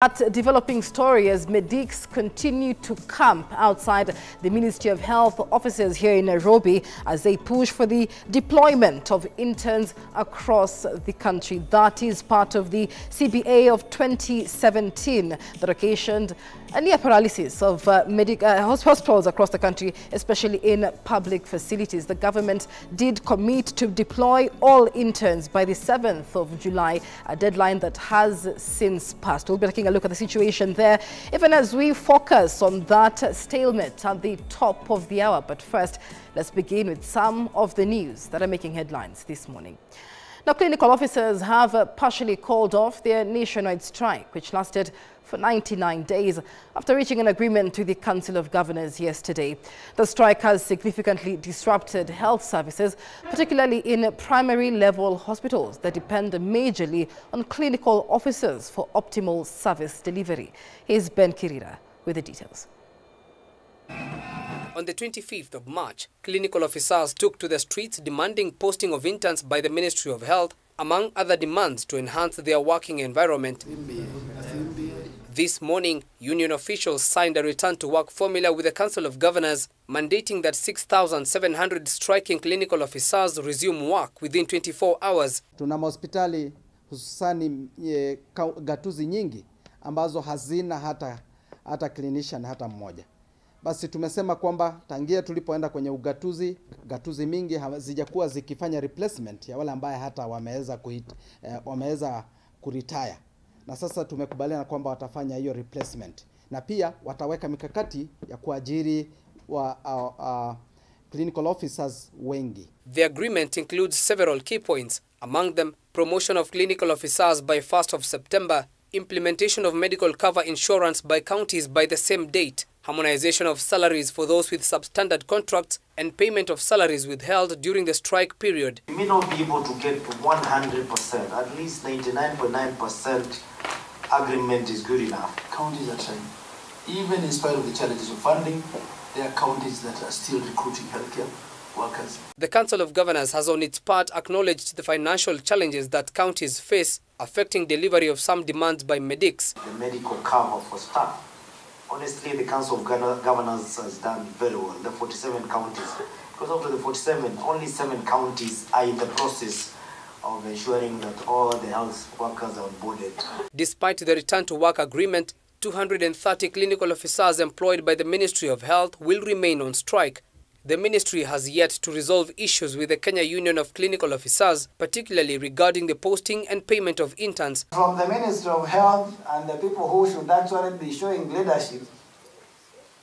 That developing story as medics continue to camp outside the Ministry of Health offices here in Nairobi as they push for the deployment of interns across the country. That is part of the CBA of 2017 that occasioned a near paralysis of hospitals across the country, especially in public facilities. The government did commit to deploy all interns by the 7th of July, a deadline that has since passed. We'll be taking a look at the situation there, even as we focus on that stalemate at the top of the hour. But first, let's begin with some of the news that are making headlines this morning. Now, clinical officers have partially called off their nationwide strike, which lasted for 99 days after reaching an agreement with the Council of Governors yesterday. The strike has significantly disrupted health services, particularly in primary level hospitals that depend majorly on clinical officers for optimal service delivery. Here's Ben Kirira with the details. On the 25th of March, clinical officers took to the streets demanding posting of interns by the Ministry of Health, among other demands to enhance their working environment. This morning, union officials signed a return-to-work formula with the Council of Governors, mandating that 6,700 striking clinical officers resume work within 24 hours. Tuna hospitali hususani gatuzi nyingi ambazo hazina hata clinician hata mmoja. Basi tumesema kwamba tangia tulipoenda kwenye gatuzi mingi hazijakuwa zikifanya replacement ya wale ambaye hata wameweza kuretire. Na sasa tumekubaliana kwamba watafanya hiyo replacement. Na pia wataweka mikakati ya kuajiri clinical officers wengi. The agreement includes several key points, among them promotion of clinical officers by 1st of September, implementation of medical cover insurance by counties by the same date, harmonization of salaries for those with substandard contracts, and payment of salaries withheld during the strike period. We may not be able to get to 100%, at least 99.9% agreement is good enough. Counties are trying. Even in spite of the challenges of funding, there are counties that are still recruiting healthcare workers. The Council of Governors has on its part acknowledged the financial challenges that counties face, affecting delivery of some demands by medics. The medical cover for staff. Honestly, the Council of Governors has done very well. The 47 counties, because of the 47, only 7 counties are in the process of ensuring that all the health workers are onboarded. Despite the return-to-work agreement, 230 clinical officers employed by the Ministry of Health will remain on strike. The ministry has yet to resolve issues with the Kenya Union of Clinical Officers, particularly regarding the posting and payment of interns. From the Ministry of Health and the people who should actually be showing leadership,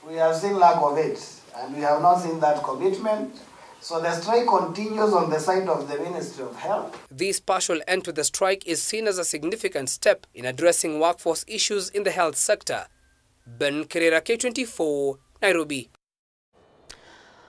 we have seen lack of it, and we have not seen that commitment. So the strike continues on the side of the Ministry of Health. This partial end to the strike is seen as a significant step in addressing workforce issues in the health sector. Ben Kirira, K24, Nairobi.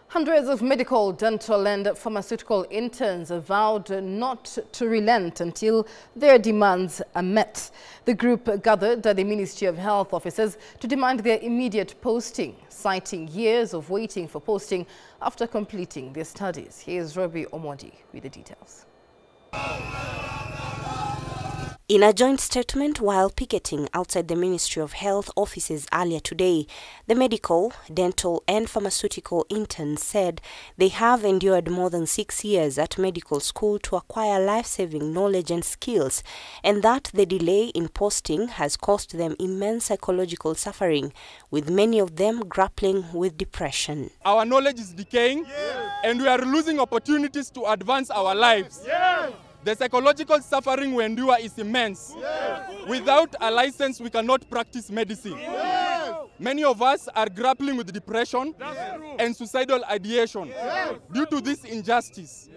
Hundreds of medical, dental and pharmaceutical interns have vowed not to relent until their demands are met. The group gathered at the Ministry of Health offices to demand their immediate posting, citing years of waiting for posting after completing their studies. Here's Robbie Omodi with the details. In a joint statement while picketing outside the Ministry of Health offices earlier today, the medical, dental and pharmaceutical interns said they have endured more than 6 years at medical school to acquire life-saving knowledge and skills, and that the delay in posting has caused them immense psychological suffering, with many of them grappling with depression. Our knowledge is decaying, and we are losing opportunities to advance our lives. The psychological suffering we endure is immense. Without a license, we cannot practice medicine. Many of us are grappling with depression and suicidal ideation due to this injustice.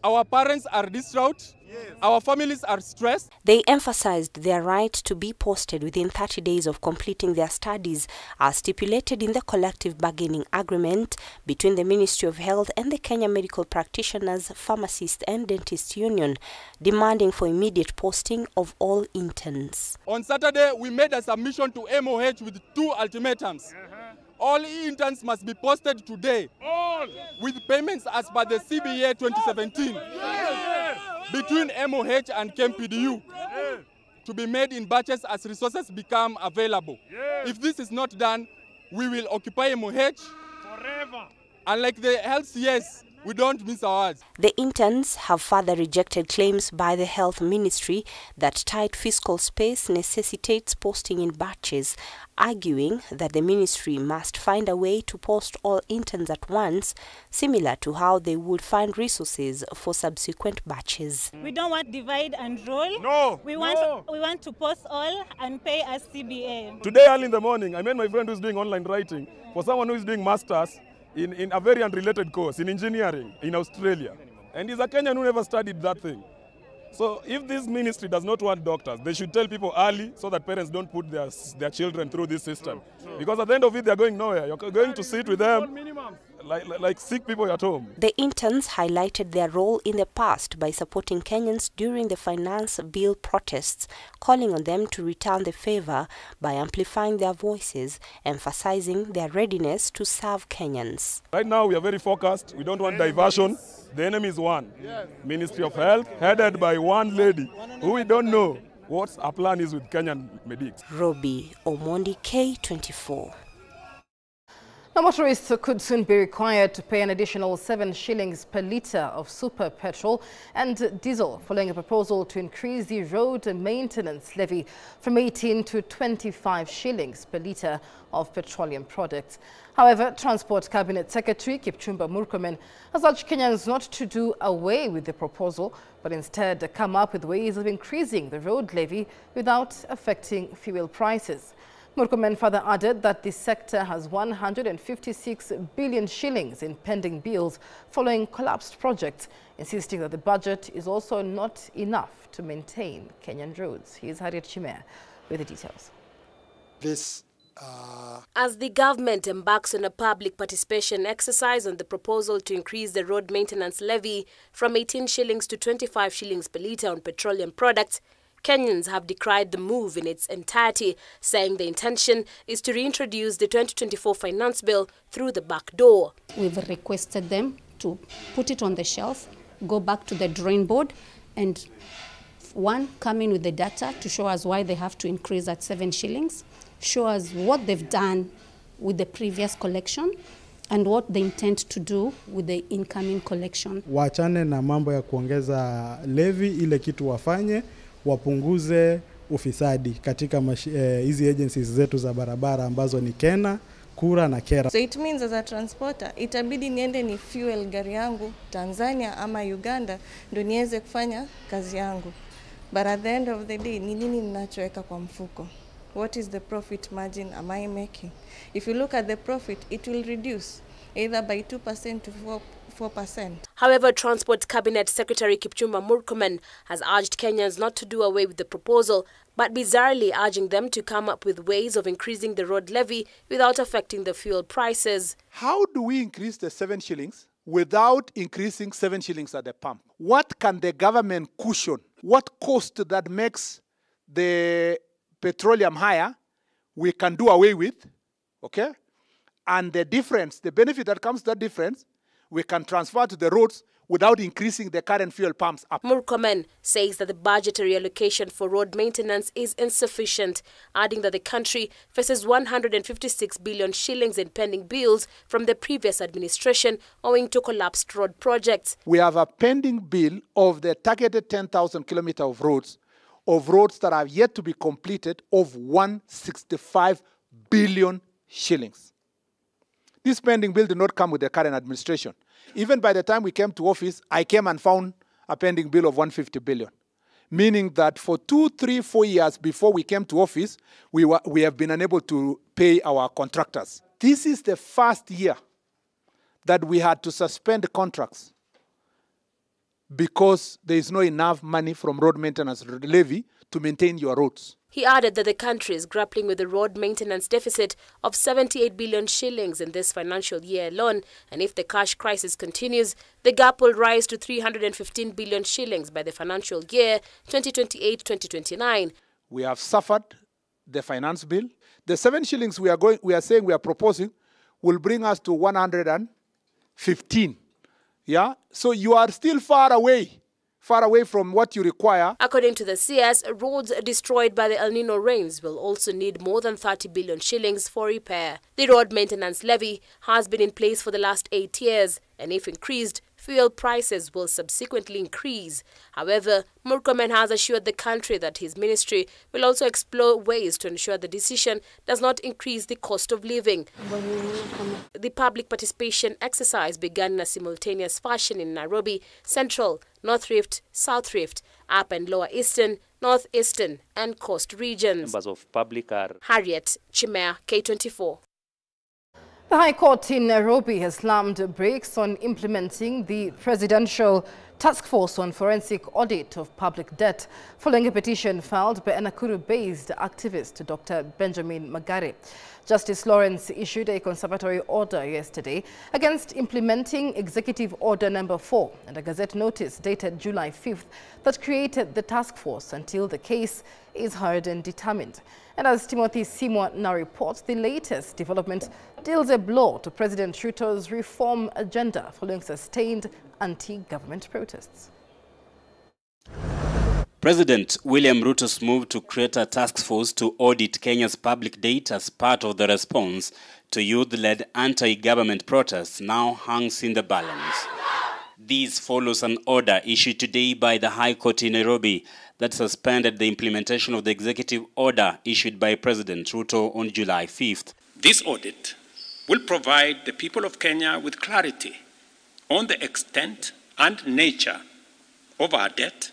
Our parents are distraught. Our families are stressed. They emphasized their right to be posted within 30 days of completing their studies as stipulated in the collective bargaining agreement between the Ministry of Health and the Kenya Medical Practitioners, Pharmacists and Dentists Union, demanding for immediate posting of all interns. On Saturday, we made a submission to MOH with 2 ultimatums. All interns must be posted today, with payments as per the CBA 2017 between MOH and KMPDU. to be made in batches as resources become available. Yes. If this is not done, we will occupy MOH forever. And like the health CS, we don't miss our words. The interns have further rejected claims by the Health Ministry that tight fiscal space necessitates posting in batches, arguing that the ministry must find a way to post all interns at once, similar to how they would find resources for subsequent batches. We don't want divide and rule. No. We want to post all and pay as CBA. Today early in the morning, I met my friend who's doing online writing for someone who is doing masters in a very unrelated course in engineering in Australia. And he's a Kenyan who never studied that thing. So if this ministry does not want doctors, they should tell people early so that parents don't put their children through this system. Because at the end of it, they're going nowhere. You're going to sit with them like sick people at home. The interns highlighted their role in the past by supporting Kenyans during the finance bill protests, calling on them to return the favor by amplifying their voices, emphasizing their readiness to serve Kenyans. Right now, we are very focused. We don't want diversion. The enemy is one. Ministry of Health, headed by one lady who we don't know what our plan is with Kenyan medics. Robbie Omondi, K24. Now, motorists could soon be required to pay an additional 7 shillings per litre of super petrol and diesel following a proposal to increase the road maintenance levy from 18 to 25 shillings per litre of petroleum products. However, Transport Cabinet Secretary Kipchumba Murkomen has urged Kenyans not to do away with the proposal, but instead come up with ways of increasing the road levy without affecting fuel prices. Murkomen further added that the sector has 156 billion shillings in pending bills following collapsed projects, insisting that the budget is also not enough to maintain Kenyan roads. Here's Harriet Chimea with the details. As the government embarks on a public participation exercise on the proposal to increase the road maintenance levy from 18 shillings to 25 shillings per litre on petroleum products, Kenyans have decried the move in its entirety, saying the intention is to reintroduce the 2024 finance bill through the back door. We've requested them to put it on the shelf, go back to the drawing board, and come in with the data to show us why they have to increase at 7 shillings, show us what they've done with the previous collection, and what they intend to do with the incoming collection. Waachane na mambo ya kuongeza levy, ile kitu wafanye wapunguze ufisadi katika hizi agencies zetu za barabara ambazo ni Kena, Kura na Kera. So it means as a transporter, itabidi niende ni fuel gari yangu Tanzania ama Uganda ndo niweze kufanya kazi yangu. But at the end of the day, ni nini ninachoweka kwa mfuko? What is the profit margin am I making? If you look at the profit, it will reduce either by 2% to 4%. However, Transport Cabinet Secretary Kipchumba Murkomen has urged Kenyans not to do away with the proposal, but bizarrely urging them to come up with ways of increasing the road levy without affecting the fuel prices. How do we increase the 7 shillings without increasing 7 shillings at the pump? What can the government cushion? What cost that makes the petroleum higher, we can do away with, okay? And the difference, the benefit that comes to that difference, we can transfer to the roads without increasing the current fuel pumps up. Murkomen says that the budgetary allocation for road maintenance is insufficient, adding that the country faces 156 billion shillings in pending bills from the previous administration owing to collapsed road projects. We have a pending bill of the targeted 10,000 kilometers of roads that have yet to be completed of 165 billion shillings. This pending bill did not come with the current administration. Even by the time we came to office, I came and found a pending bill of 150 billion. Meaning that for 2, 3, 4 years before we came to office, we have been unable to pay our contractors. This is the first year that we had to suspend contracts because there is not enough money from road maintenance levy to maintain your roads. He added that the country is grappling with a road maintenance deficit of 78 billion shillings in this financial year alone, and if the cash crisis continues, the gap will rise to 315 billion shillings by the financial year 2028-2029. We have suffered the finance bill. The 7 shillings we are proposing will bring us to 115. Yeah? So you are still far away far away from what you require. According to the CS, roads destroyed by the El Nino rains will also need more than 30 billion shillings for repair. The road maintenance levy has been in place for the last 8 years, and if increased, fuel prices will subsequently increase. However, Murkomen has assured the country that his ministry will also explore ways to ensure the decision does not increase the cost of living. The public participation exercise began in a simultaneous fashion in Nairobi, Central, North Rift, South Rift, Upper and Lower Eastern, North Eastern and Coast regions. Members of public are Harriet Chimea, K24. The High Court in Nairobi has slammed brakes on implementing the Presidential Task Force on Forensic Audit of Public Debt following a petition filed by a Nakuru-based activist, Dr. Benjamin Magare. Justice Lawrence issued a conservatory order yesterday against implementing Executive Order No. 4 and a Gazette notice dated July 5th that created the task force until the case is heard and determined. And as Timothy Simwa now reports, the latest development deals a blow to President Ruto's reform agenda following sustained anti-government protests. President William Ruto's move to create a task force to audit Kenya's public debt as part of the response to youth-led anti-government protests now hangs in the balance. This follows an order issued today by the High Court in Nairobi that suspended the implementation of the executive order issued by President Ruto on July 5th. This audit will provide the people of Kenya with clarity on the extent and nature of our debt,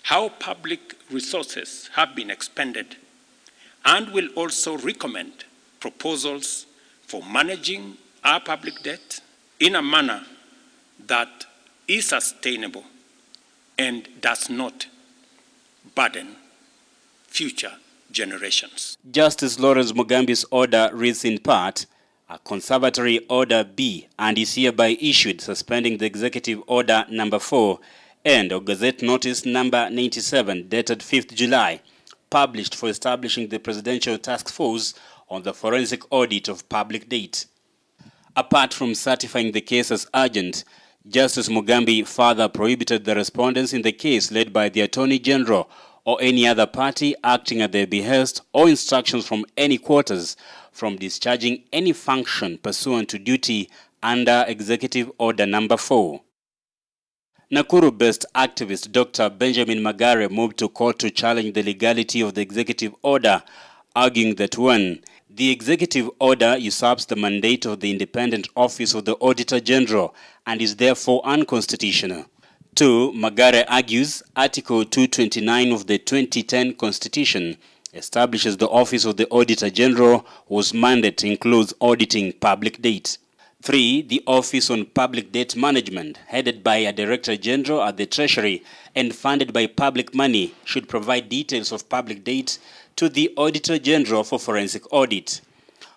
how public resources have been expended, and will also recommend proposals for managing our public debt in a manner that is sustainable and does not burden future generations. Justice Lawrence Mugambi's order reads in part, a conservatory order B, and is hereby issued suspending the Executive Order No. 4 and a Gazette Notice No. 97 dated 5th July, published for establishing the Presidential Task Force on the Forensic Audit of Public Debt. Apart from certifying the case as urgent, Justice Mugambi further prohibited the respondents in the case led by the Attorney General or any other party acting at their behest or instructions from any quarters from discharging any function pursuant to duty under Executive Order No. 4. Nakuru-based activist Dr. Benjamin Magare moved to court to challenge the legality of the executive order, arguing that 1. The executive order usurps the mandate of the independent office of the Auditor General and is therefore unconstitutional. 2. Magare argues Article 229 of the 2010 Constitution establishes the office of the Auditor General whose mandate includes auditing public debt. 3. The Office on Public Debt Management, headed by a Director General at the Treasury and funded by public money, should provide details of public debt to the Auditor General for forensic audit.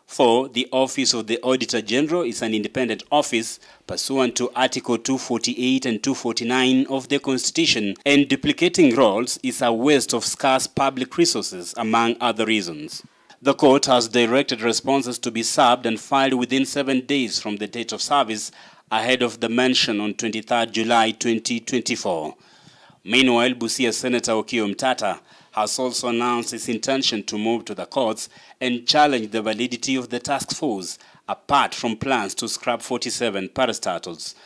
4. The Office of the Auditor General is an independent office pursuant to Article 248 and 249 of the Constitution, and duplicating roles is a waste of scarce public resources, among other reasons. The court has directed responses to be served and filed within 7 days from the date of service ahead of the mention on 23rd July 2024. Meanwhile, Busia Senator Okiya Omtatah has also announced its intention to move to the courts and challenge the validity of the task force, apart from plans to scrap 47 parastatals.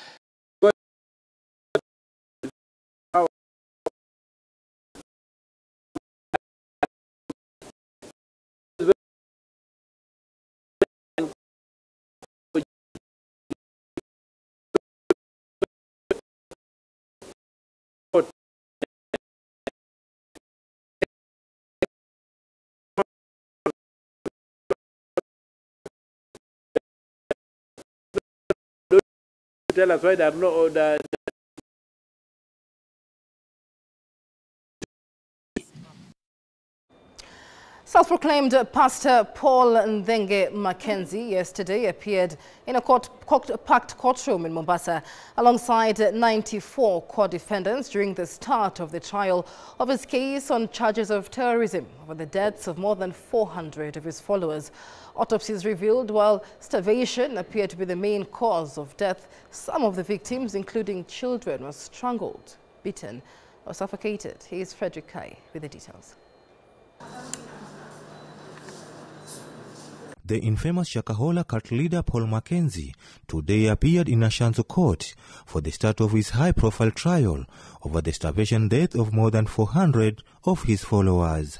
Tell us why there are no order. Self-proclaimed Pastor Paul Ndenge McKenzie yesterday appeared in a packed courtroom in Mombasa alongside 94 court defendants during the start of the trial of his case on charges of terrorism over the deaths of more than 400 of his followers. Autopsies revealed while starvation appeared to be the main cause of death, some of the victims, including children, were strangled beaten or suffocated. Here's Frederick Kai with the details. The infamous Shakahola cult leader Paul McKenzie today appeared in Ashanti court for the start of his high-profile trial over the starvation death of more than 400 of his followers.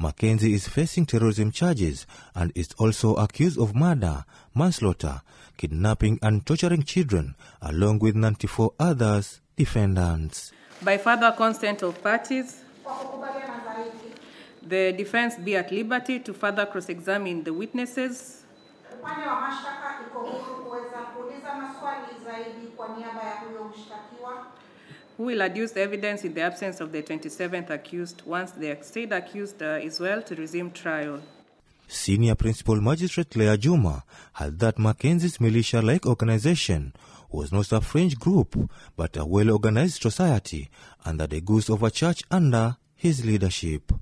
McKenzie is facing terrorism charges and is also accused of murder, manslaughter, kidnapping and torturing children, along with 94 others defendants. By further consent of parties, the defense be at liberty to further cross-examine the witnesses. Who will adduce the evidence in the absence of the 27th accused once the said accused is well to resume trial. Senior Principal Magistrate Leah Juma held that Mackenzie's militia-like organization was not a fringe group but a well-organized society under the guise of a church under his leadership.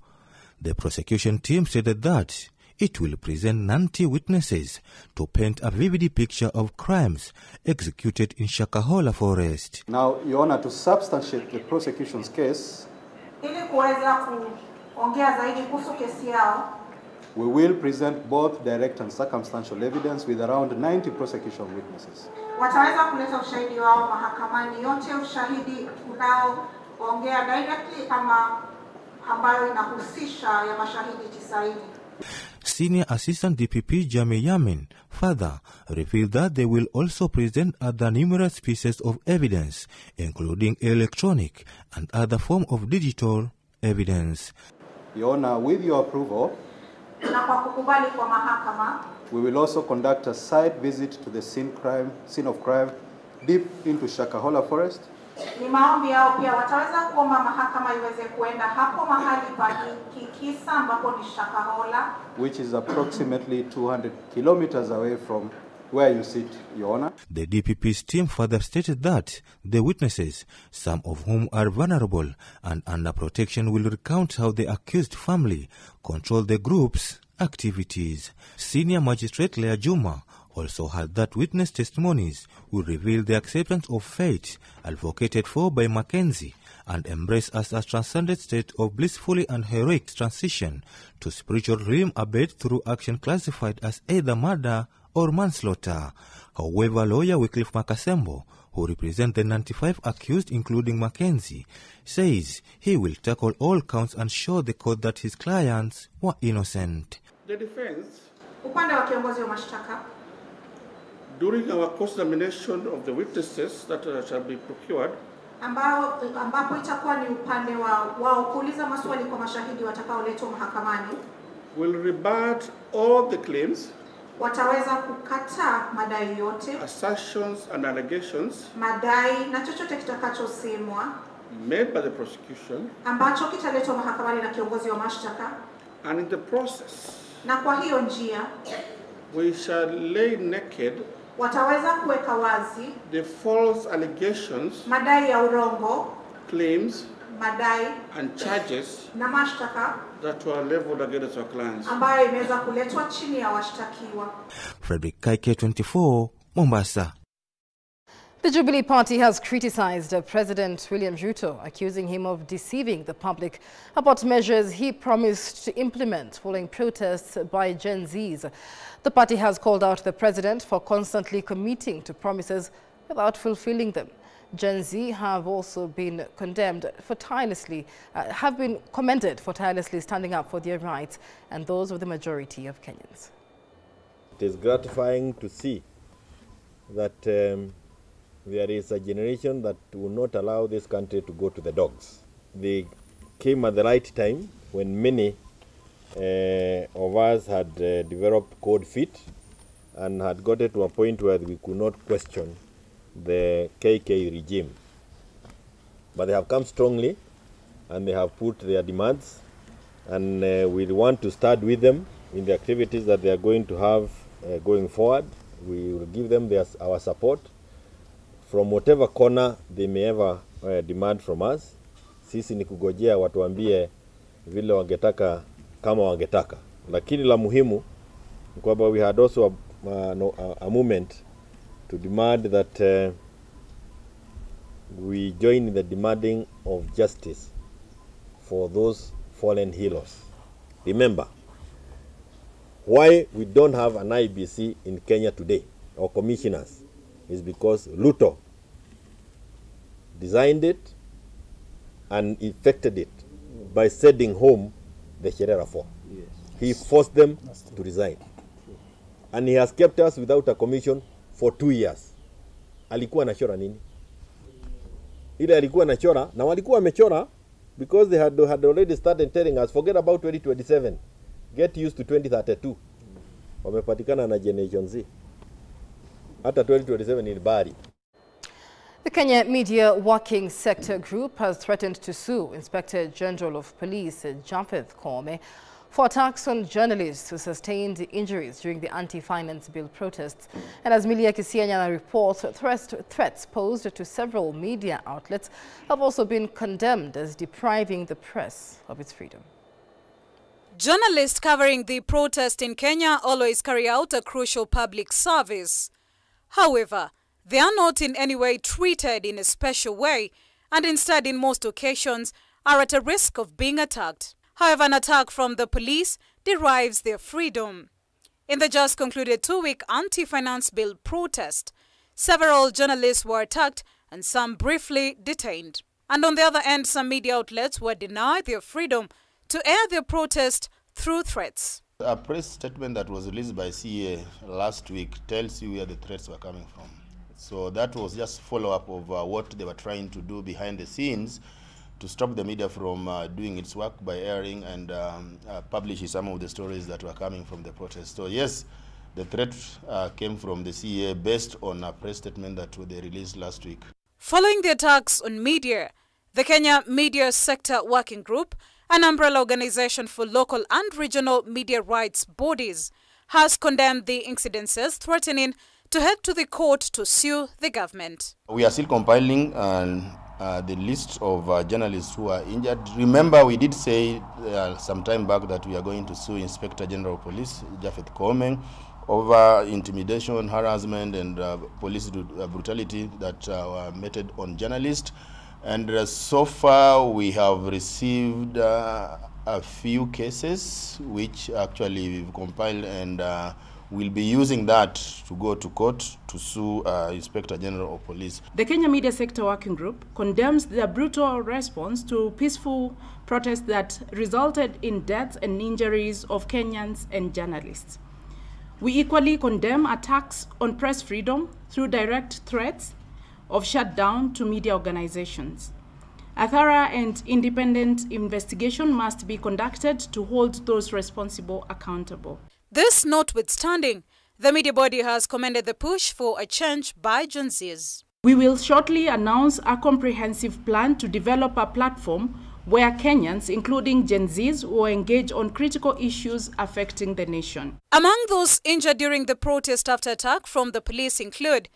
The prosecution team stated that it will present 90 witnesses to paint a vivid picture of crimes executed in Shakahola Forest. Now, Your Honor, to substantiate the prosecution's case, we will present both direct and circumstantial evidence with around 90 prosecution witnesses. Senior Assistant DPP Jamie Yamin further revealed that they will also present other numerous pieces of evidence, including electronic and other form of digital evidence. Your Honor, with your approval, we will also conduct a site visit to the scene of crime deep into Shakahola Forest, which is approximately 200 kilometers away from where you sit, Your Honor. The DPP's team further stated that the witnesses, some of whom are vulnerable and under protection, will recount how the accused family controlled the group's activities. Senior Magistrate Leah Juma also had that witness testimonies will reveal the acceptance of fate advocated for by Mackenzie and embrace as a transcendent state of blissfully and heroic transition to spiritual realm abate through action classified as either murder or manslaughter. However, lawyer Wycliffe Makasembo, who represents the 95 accused including Mackenzie, says he will tackle all counts and show the court that his clients were innocent. The defense, during our cross-examination of the witnesses that shall be procured, will rebut all the claims, assertions and allegations made by the prosecution, and in the process we shall lay naked the false allegations, claims, and charges that were leveled against our clients. Frederick Kai, K24, Mombasa. The Jubilee Party has criticized President William Ruto, accusing him of deceiving the public about measures he promised to implement following protests by Gen Zs. The party has called out the president for constantly committing to promises without fulfilling them. Gen Z have also been commended for tirelessly standing up for their rights and those of the majority of Kenyans. It is gratifying to see that there is a generation that will not allow this country to go to the dogs. They came at the right time when many of us had developed cold feet and had got it to a point where we could not question the KK regime. But they have come strongly and they have put their demands, and we want to start with them in the activities that they are going to have going forward. We will give them our support from whatever corner they may ever demand from us. Sisi ni kugojea watuambie vile wangetaka kama wangetaka. Lakini la muhimu ni kwamba we had also a movement to demand that we join in the demanding of justice for those fallen heroes. Remember, why we don't have an IBC in Kenya today, or commissioners, is because Ruto designed it and effected it by sending home the Sheria reform. Yes. He forced them to resign. And he has kept us without a commission for 2 years. Alikuwa anachora nini? Ile alikuwa anachora, na walikuwa wamechora because they had already started telling us, forget about 2027, get used to 2032. Wamepatikana na Generation Z. Hata 2027 ni bari. The Kenya Media Working Sector Group has threatened to sue Inspector General of Police Japheth Koome for attacks on journalists who sustained injuries during the anti-finance bill protests. And as Milia Kisianya reports, threats posed to several media outlets have also been condemned as depriving the press of its freedom. Journalists covering the protest in Kenya always carry out a crucial public service. However, they are not in any way treated in a special way, and instead, in most occasions, are at a risk of being attacked. However, an attack from the police derives their freedom. In the just concluded 2-week anti-finance bill protest, several journalists were attacked and some briefly detained. And on the other end, some media outlets were denied their freedom to air their protest through threats. A press statement that was released by CA last week tells you where the threats were coming from. So that was just follow-up of what they were trying to do behind the scenes to stop the media from doing its work by airing and publishing some of the stories that were coming from the protest. So yes, the threat came from the CA based on a press statement that they released last week. Following the attacks on media, the Kenya Media Sector Working Group, an umbrella organization for local and regional media rights bodies, has condemned the incidences, threatening to head to the court to sue the government. We are still compiling the list of journalists who are injured. Remember, we did say some time back that we are going to sue Inspector General of Police Japheth Koome over intimidation, harassment, and police brutality that were meted on journalists. And so far, we have received a few cases which actually we've compiled, and we'll be using that to go to court to sue Inspector General of Police. The Kenya Media Sector Working Group condemns the brutal response to peaceful protests that resulted in deaths and injuries of Kenyans and journalists. We equally condemn attacks on press freedom through direct threats of shutdown to media organizations. A thorough and independent investigation must be conducted to hold those responsible accountable. This notwithstanding, the media body has commended the push for a change by Gen Zs. We will shortly announce a comprehensive plan to develop a platform where Kenyans, including Gen Zs, will engage on critical issues affecting the nation. Among those injured during the protest after attack from the police include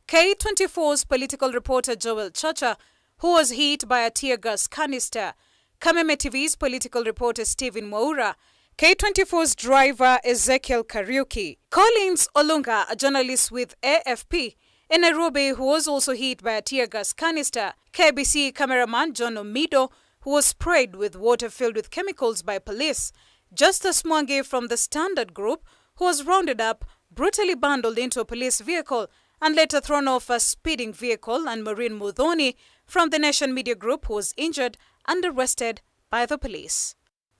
K24's political reporter Joel Chacha, who was hit by a tear gas canister, Kameme TV's political reporter Stephen Mwaura, K24's driver Ezekiel Kariuki, Collins Olunga, a journalist with AFP in Nairobi who was also hit by a tear gas canister, KBC cameraman John Omido, who was sprayed with water filled with chemicals by police, Justice Mwangi from the Standard Group, who was rounded up, brutally bundled into a police vehicle and later thrown off a speeding vehicle, and Maureen Mudhoni from the Nation Media Group, who was injured and arrested by the police.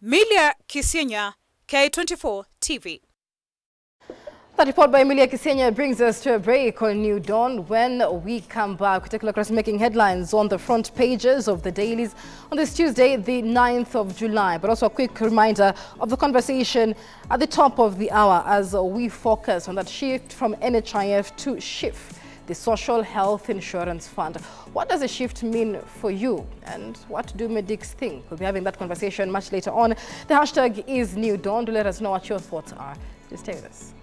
Milia Kisianya, K24 TV. That report by Milia Kisianya brings us to a break on New Dawn. When we come back, we take a look at making headlines on the front pages of the dailies on this Tuesday, the 9th of July. But also a quick reminder of the conversation at the top of the hour as we focus on that shift from NHIF to SHIF, the Social Health Insurance Fund. What does a shift mean for you, and what do medics think? We'll be having that conversation much later on. The hashtag is New Dawn. Do let us know what your thoughts are. Just stay with us.